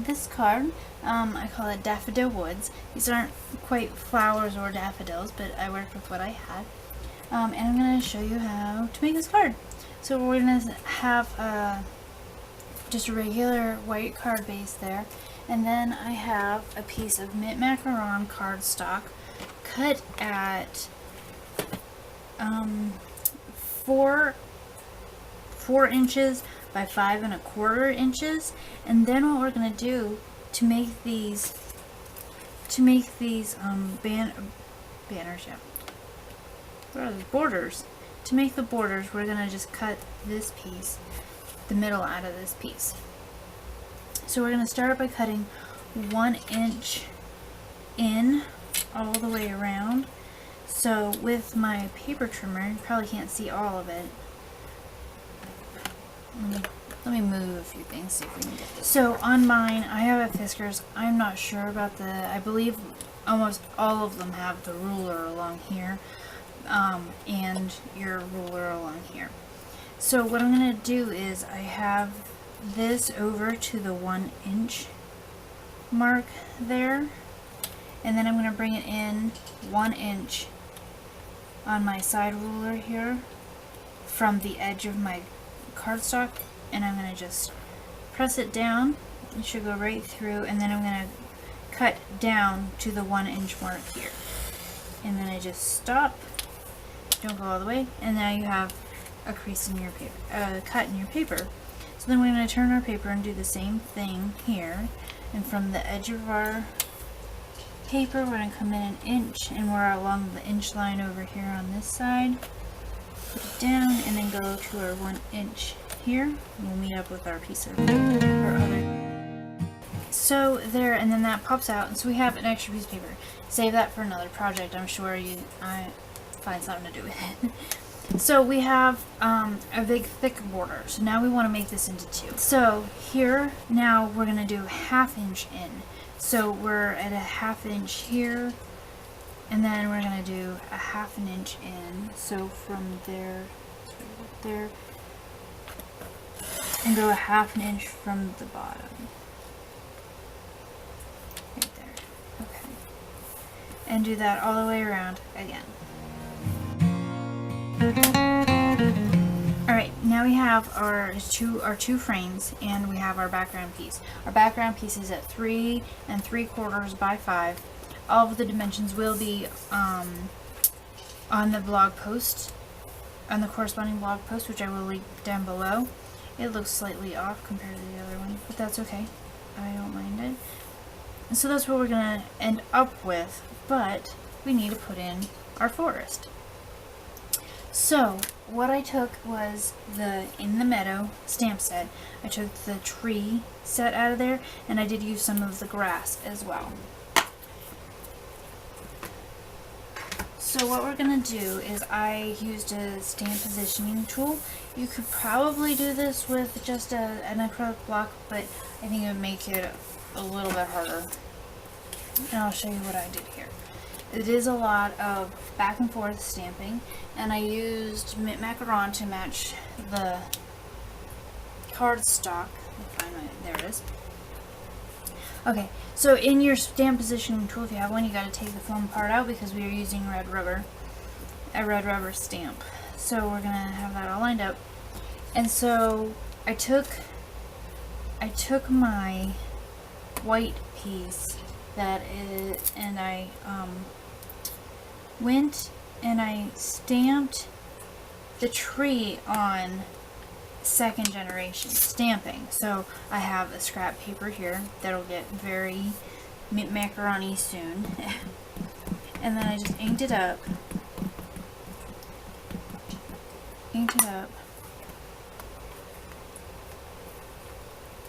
this card, I call it Daffodil Woods. These aren't quite flowers or daffodils, but I worked with what I had. And I'm going to show you how to make this card. So we're going to have just a regular white card base there. And then I have a piece of mint macaron cardstock cut at 4 inches by 5 1/4 inches. And then what we're going to do to make these banners, yeah. What are those? Borders. To make the borders, we're going to just cut this piece, the middle out of this piece. So we're going to start by cutting 1 inch in all the way around. So with my paper trimmer, you probably can't see all of it. Let me move a few things, see if we can get this. So on mine, I have a Fiskars. I'm not sure about I believe almost all of them have the ruler along here, and your ruler along here. So what I'm going to do is I have this over to the 1 inch mark there, and then I'm going to bring it in 1 inch on my side ruler here from the edge of my cardstock, and I'm going to just press it down. It should go right through, and then I'm going to cut down to the 1 inch mark here, and then I just stop, don't go all the way, and now you have a crease in your paper, cut in your paper. So then we're going to turn our paper and do the same thing here, and from the edge of our paper we're going to come in 1 inch, and we're along the inch line over here on this side, put it down, and then go to our 1 inch here. We'll meet up with our piece of our other. So there, and then that pops out, and so we have an extra piece of paper. Save that for another project. I'm sure I find something to do with it. So we have a big thick border. So now we want to make this into 2. So here now we're going to do 1/2 inch in. So we're at 1/2 inch here, and then we're going to do 1/2 inch in. So from there to there, and go 1/2 inch from the bottom. Right there. Okay. And do that all the way around again. Alright, now we have our two frames, and we have our background piece. Our background piece is at 3 3/4 by 5. All of the dimensions will be on the blog post, on the corresponding blog post, which I will link down below. It looks slightly off compared to the other one, but that's okay. I don't mind it. And so that's what we're going to end up with, but we need to put in our forest. So what I took was the In the Meadow stamp set. I took the tree set out of there, and I did use some of the grass as well. So what we're going to do is I used a stamp positioning tool. You could probably do this with just an acrylic block, but I think it would make it a little bit harder. And I'll show you what I did here. It is a lot of back and forth stamping, and I used mint macaron to match the cardstock. There it is. Okay, so in your stamp positioning tool, if you have one, you got to take the foam part out because we are using red rubber, a red rubber stamp. So we're gonna have that all lined up, and so I took my white piece and I went and I stamped the tree on 2nd generation stamping. So I have a scrap paper here that'll get very mint macaroni soon. And then I just inked it up.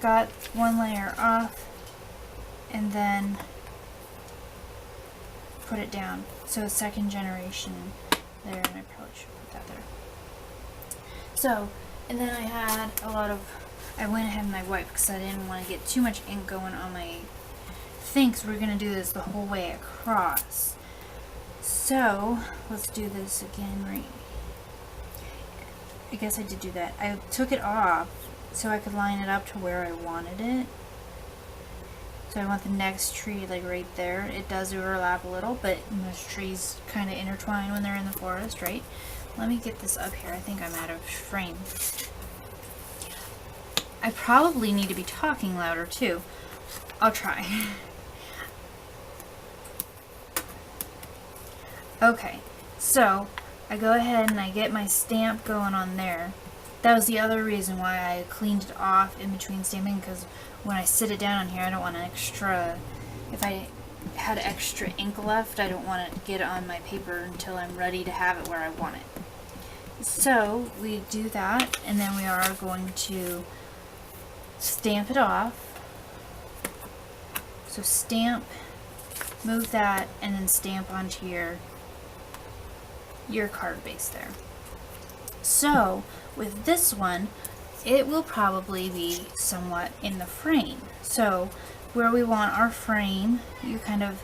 Got one layer off, and then put it down. So 2nd generation there, and I probably should put that there. So, and then I went ahead and I wiped because I didn't want to get too much ink going on my thing, because we're going to do this the whole way across. So, let's do this again right. I guess I did do that. I took it off so I could line it up to where I wanted it. So I want the next tree like right there. It does overlap a little, but most trees kind of intertwine when they're in the forest, right? Let me get this up here. I think I'm out of frame. I probably need to be talking louder too. I'll try. Okay, so I go ahead and I get my stamp going on there. That was the other reason why I cleaned it off in between stamping, because when I sit it down on here, I don't want an extra, if I had extra ink left, I don't want it to get on my paper until I'm ready to have it where I want it. So we do that, and then we are going to stamp it off. So stamp, move that, and then stamp onto your card base there. So with this one, it will probably be somewhat in the frame. So where we want our frame, you kind of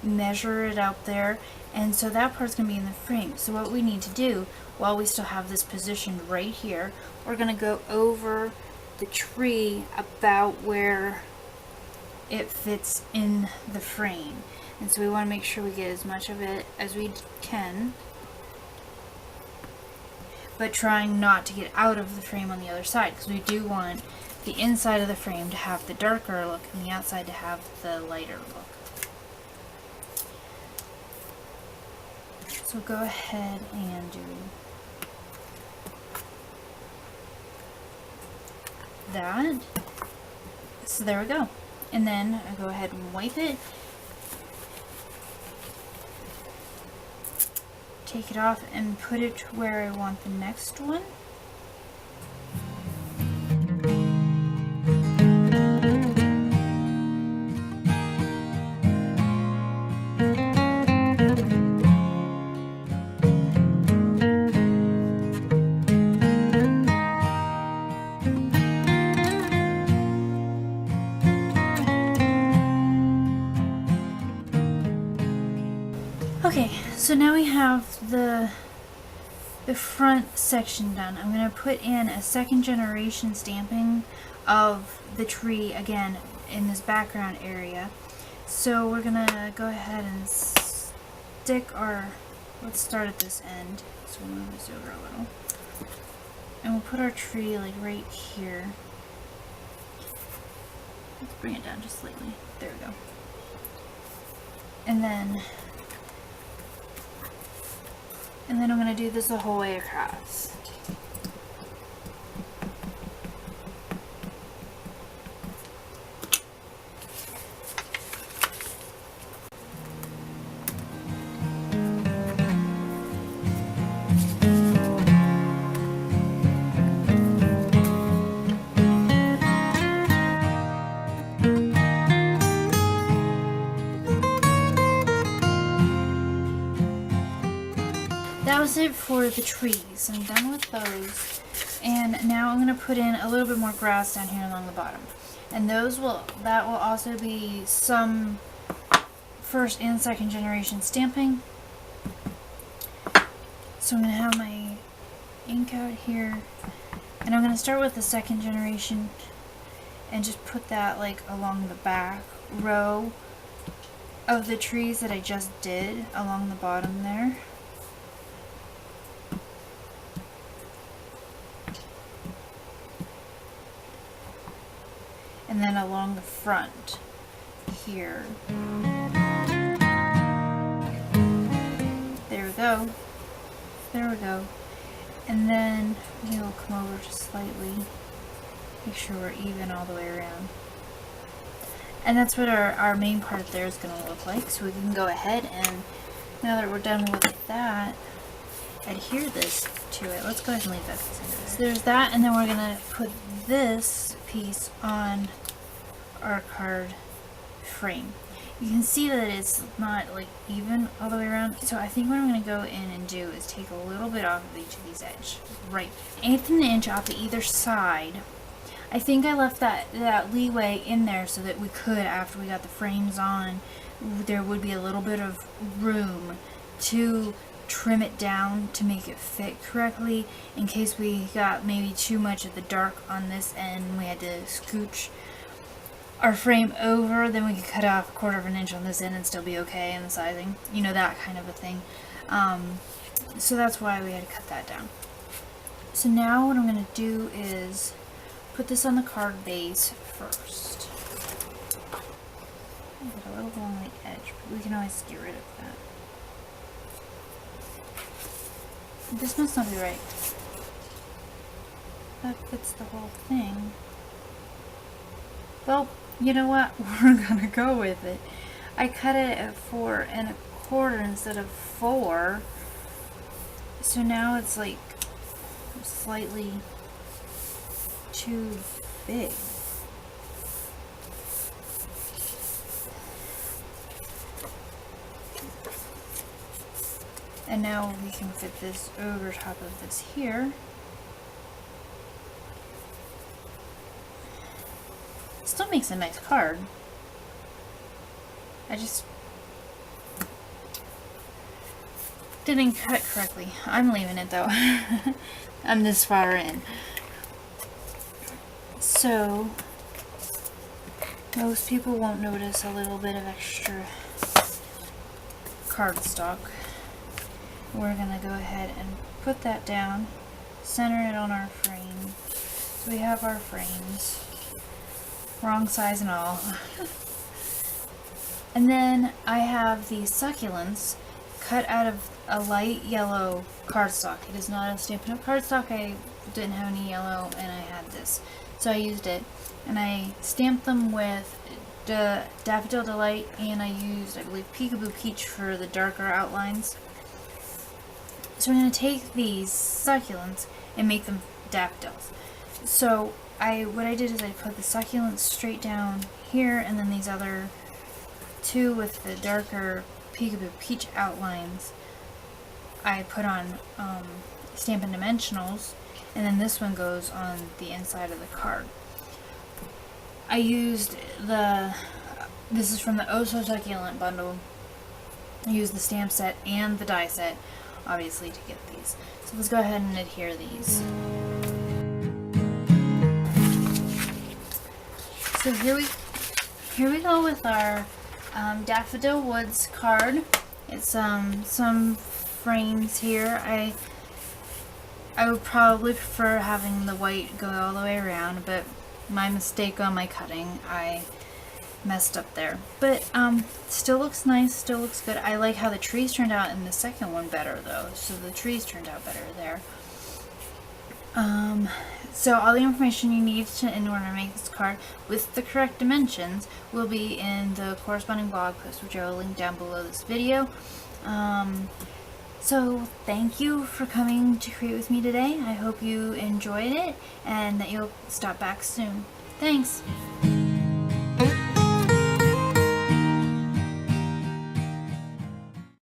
measure it out there, and so that part's going to be in the frame. So what we need to do, while we still have this positioned right here, we're going to go over the tree about where it fits in the frame. And so we want to make sure we get as much of it as we can, but trying not to get out of the frame on the other side, because we do want the inside of the frame to have the darker look and the outside to have the lighter look. So go ahead and do that. So there we go. And then I go ahead and wipe it. Take it off and put it where I want the next one. Okay, so now we have the front section done. I'm going to put in a second generation stamping of the tree again in this background area. So we're going to go ahead and stick our, let's start at this end. So we'll move this over a little. And we'll put our tree like right here. Let's bring it down just slightly. There we go. And then I'm going to do this the whole way across. That was it for the trees. I'm done with those. And now I'm going to put in a little bit more grass down here along the bottom. And that will also be some first and second generation stamping. So I'm going to have my ink out here. And I'm going to start with the second generation and just put that like along the back row of the trees that I just did along the bottom there. And then along the front here. There we go. There we go. And then maybe we'll come over just slightly. Make sure we're even all the way around. And that's what our main part there is going to look like. So we can go ahead and, now that we're done with that, adhere this to it. Let's go ahead and leave that. So there's that, and then we're going to put this piece on our card frame. You can see that it's not like even all the way around. So I think what I'm going to go in and do is take a little bit off of each of these edges. Right, 1/8 inch off of either side. I think I left that leeway in there so that we could, after we got the frames on, there would be a little bit of room to trim it down to make it fit correctly, in case we got maybe too much of the dark on this end and we had to scooch our frame over, then we could cut off 1/4 of an inch on this end and still be okay in the sizing. You know, that kind of a thing. So that's why we had to cut that down. So now what I'm going to do is put this on the card base first. Get a little along the edge, but we can always get rid of that. This must not be right. That fits the whole thing. Well, you know what? We're gonna go with it. I cut it at 4 1/4 instead of 4. So now it's like slightly too big. And now we can fit this over top of this here. Still makes a nice card. I just didn't cut it correctly. I'm leaving it though. I'm this far in. So most people won't notice a little bit of extra cardstock. We're gonna go ahead and put that down, center it on our frame. So we have our frames. Wrong size and all. And then I have the succulents cut out of a light yellow cardstock. It is not a Stampin' Up! Cardstock. I didn't have any yellow and I had this. So I used it. And I stamped them with the Daffodil Delight, and I used, I believe, Peekaboo Peach for the darker outlines. So I'm going to take these succulents and make them daffodils. So what I did is I put the succulents straight down here, and then these other two with the darker Peekaboo Peach outlines I put on Stampin' Dimensionals, and then this one goes on the inside of the card. I used this is from the Oh So Succulent bundle. I used the stamp set and the die set, obviously, to get these. So let's go ahead and adhere these. So here we go with our Daffodil Woods card. It's some frames here. I would probably prefer having the white go all the way around, but my mistake on my cutting, I messed up there. But still looks nice, still looks good. I like how the trees turned out in the second one better though. So the trees turned out better there. So all the information you need in order to make this card with the correct dimensions will be in the corresponding blog post, which I will link down below this video. So thank you for coming to create with me today. I hope you enjoyed it and that you'll stop back soon. Thanks!